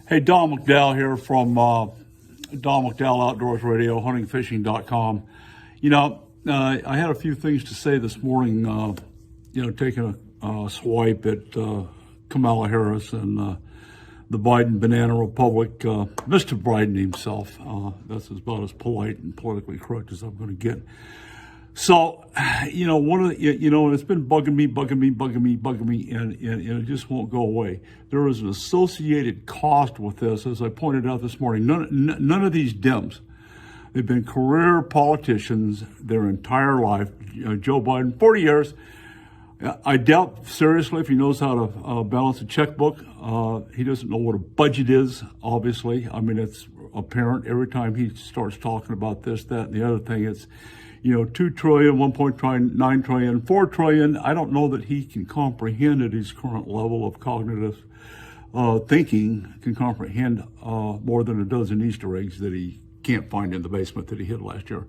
Hey, Don McDowell here from Don McDowell Outdoors Radio, huntingfishing.com. I had a few things to say this morning, taking a swipe at Kamala Harris and the Biden Banana Republic, Mr. Biden himself. That's about as polite and politically correct as I'm going to get. So, one of the, and it's been bugging me, and it just won't go away. There is an associated cost with this, as I pointed out this morning. None of these Dems, they've been career politicians their entire life. Joe Biden, 40 years. I doubt seriously if he knows how to balance a checkbook. He doesn't know what a budget is, obviously. I mean, it's apparent every time he starts talking about this, that, and the other thing. It's 2 trillion, 1.9 trillion, 4 trillion. I don't know that he can comprehend at his current level of cognitive thinking, can comprehend more than a dozen Easter eggs that he can't find in the basement that he hid last year.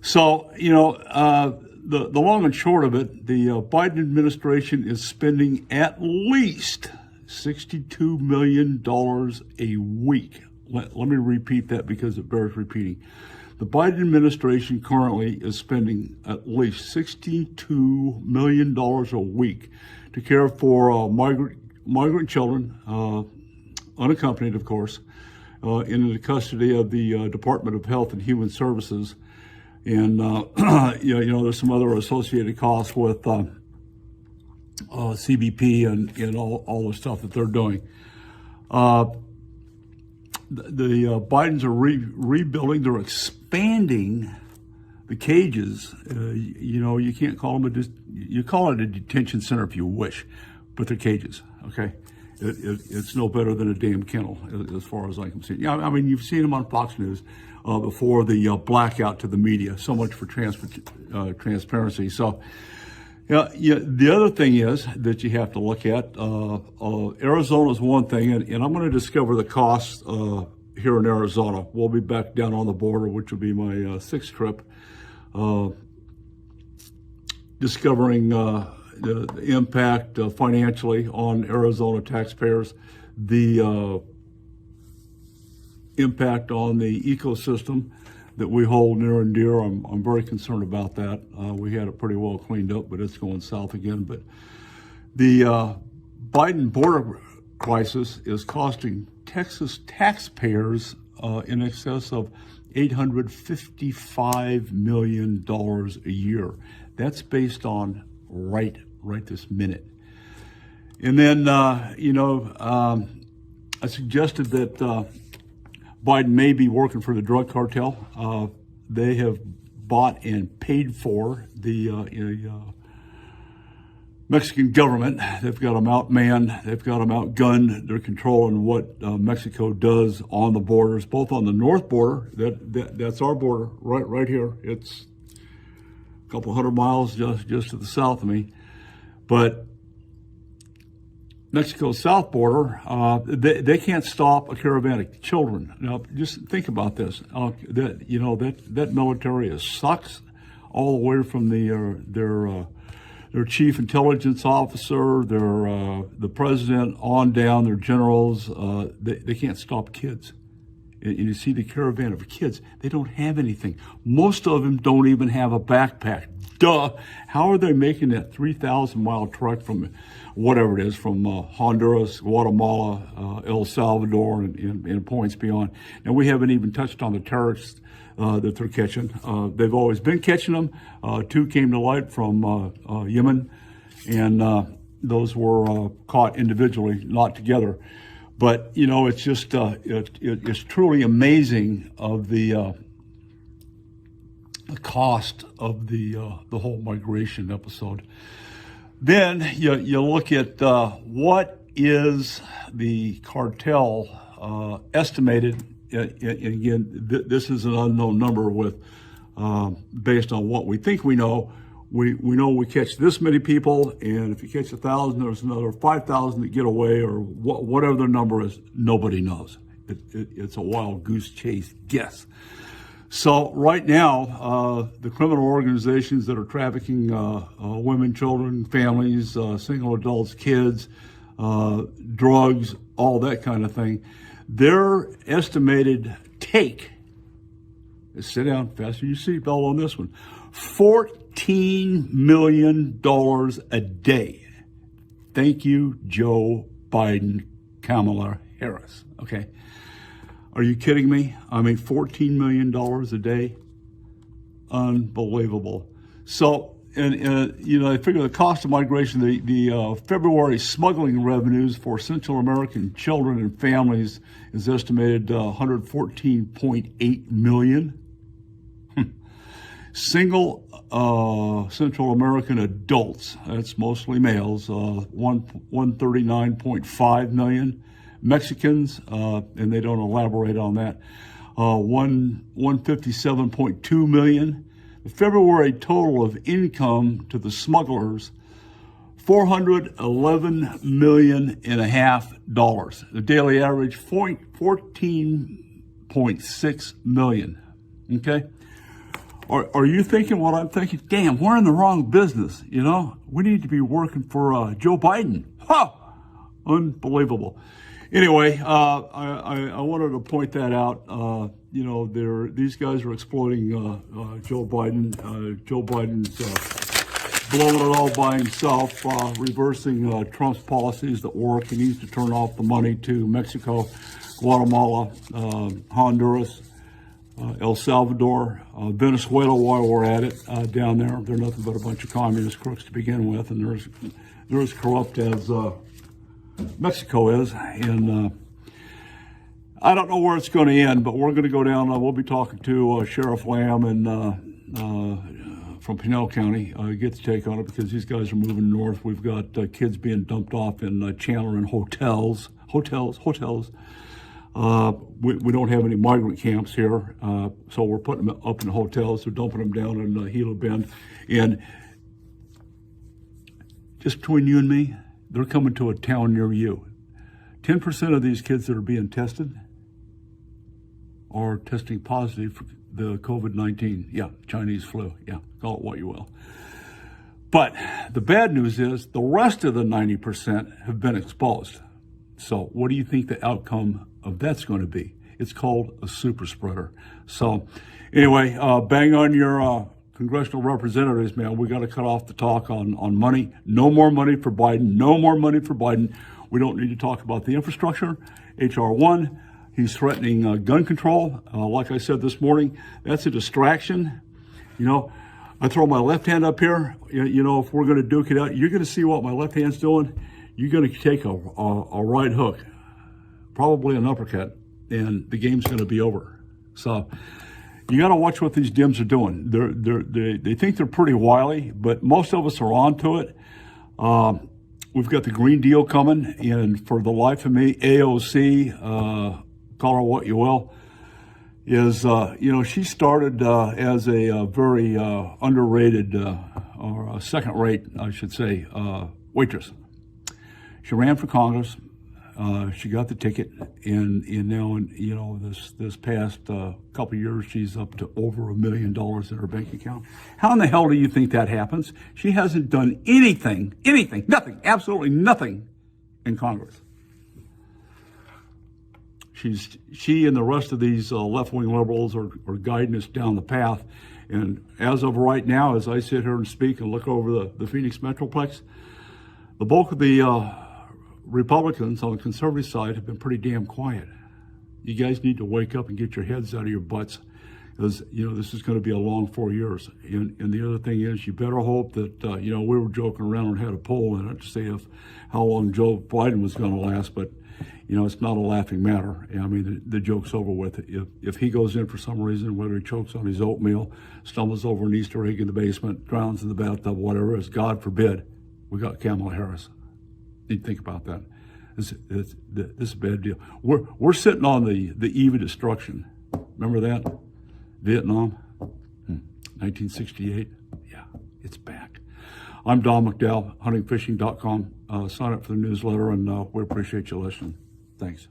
So, the long and short of it, the Biden administration is spending at least $62 million a week. Let me repeat that because it bears repeating. The Biden administration currently is spending at least $62 million a week to care for migrant children, unaccompanied, of course, in the custody of the Department of Health and Human Services. And, there's some other associated costs with CBP and all the stuff that they're doing. The Bidens are rebuilding, they're expanding the cages. You can't call them you call it a detention center if you wish, but they're cages, okay? It's no better than a damn kennel as far as I can see. I mean, you've seen them on Fox News before the blackout to the media. So much for transparency. So, the other thing is that you have to look at, Arizona is one thing, and I'm going to discover the costs here in Arizona. We'll be back down on the border, which will be my sixth trip, discovering the impact financially on Arizona taxpayers, the impact on the ecosystem that we hold near and dear. I'm very concerned about that. We had it pretty well cleaned up, but it's going south again. But the Biden border crisis is costing Texas taxpayers in excess of $855 million a year. That's based on right this minute. And then, I suggested that Biden may be working for the drug cartel. They have bought and paid for the Mexican government. They've got them outmanned. They've got them outgunned. They're controlling what Mexico does on the borders, both on the north border. That's our border right here. It's a couple hundred miles just to the south of me. But Mexico's south border, they can't stop a caravan of children. Now, just think about this. That military sucks all the way from their chief intelligence officer, the president on down, their generals. They can't stop kids. And you see the caravan of kids, they don't have anything. Most of them don't even have a backpack. Duh. How are they making that 3,000-mile trek from whatever it is, from Honduras, Guatemala, El Salvador, and points beyond? And we haven't even touched on the terrorists that they're catching. They've always been catching them. 2 came to light from Yemen, and those were caught individually, not together. But, it's just, it's truly amazing of the cost of the whole migration episode. Then you look at what is the cartel estimated, and again, this is an unknown number with based on what we think we know. We know we catch this many people, and if you catch 1,000, there's another 5,000 that get away, or whatever the number is, nobody knows. It's a wild goose chase guess. So right now, the criminal organizations that are trafficking women, children, families, single adults, kids, drugs, all that kind of thing, Their estimated take, sit down, fasten your seatbelt on this one, $14 million a day. Thank you, Joe Biden, Kamala Harris. Okay. Are you kidding me? I mean, $14 million a day? Unbelievable. So, I figure the cost of migration, the February smuggling revenues for Central American children and families is estimated $114.8 million. Single Central American adults, that's mostly males, 139.5 million. Mexicans, and they don't elaborate on that, 157.2 million. The February total of income to the smugglers, $411 million and a half dollars. The daily average, 14.6 million. Okay. Are you thinking what I'm thinking? Damn, we're in the wrong business. We need to be working for Joe Biden. Unbelievable. Anyway, I wanted to point that out. These guys are exploiting Joe Biden. Joe Biden's blowing it all by himself, reversing Trump's policies that work. He needs to turn off the money to Mexico, Guatemala, Honduras, El Salvador, Venezuela while we're at it down there. They're nothing but a bunch of communist crooks to begin with, and they're as corrupt as Mexico is. And I don't know where it's going to end, but we're going to go down. We'll be talking to Sheriff Lamb and from Pinell County, get the take on it, because these guys are moving north. We've got kids being dumped off in Chandler in hotels. We don't have any migrant camps here, so we're putting them up in hotels. They're dumping them down in Gila Bend. And just between you and me, they're coming to a town near you. 10% of these kids that are being tested are testing positive for the COVID-19. Yeah, Chinese flu. Yeah, call it what you will. But the bad news is the rest of the 90% have been exposed. So what do you think the outcome of that's going to be? It's called a super spreader. So anyway, bang on your congressional representatives, man. We got to cut off the talk on money. No more money for Biden. No more money for Biden. We don't need to talk about the infrastructure. H.R. 1, he's threatening gun control. Like I said this morning, that's a distraction. I throw my left hand up here. If we're going to duke it out, you're going to see what my left hand's doing. You're going to take a right hook, probably an uppercut, and the game's going to be over. So you got to watch what these Dems are doing. They think they're pretty wily, but most of us are onto it. We've got the Green Deal coming, and for the life of me, AOC, call her what you will, is, she started as a very underrated, or a second-rate, I should say, waitress. She ran for Congress. She got the ticket, and now, this past couple of years, she's up to over $1 million in her bank account. How in the hell do you think that happens? She hasn't done anything, nothing, absolutely nothing in Congress. She and the rest of these left-wing liberals are guiding us down the path. And as of right now, as I sit here and speak and look over the Phoenix Metroplex, the bulk of the Republicans on the conservative side have been pretty damn quiet. You guys need to wake up and get your heads out of your butts, because this is going to be a long 4 years. And the other thing is, you better hope that we were joking around and had a poll in it to see how long Joe Biden was going to last, but it's not a laughing matter. I mean, the joke's over with. If he goes in for some reason, whether he chokes on his oatmeal, stumbles over an Easter egg in the basement, drowns in the bathtub, whatever it is, God forbid, we got Kamala Harris. You think about that. This is a bad deal. We're sitting on the eve of destruction. Remember that? Vietnam, 1968. Yeah, it's back. I'm Don McDowell, huntingfishing.com. Sign up for the newsletter, and we appreciate you listening. Thanks.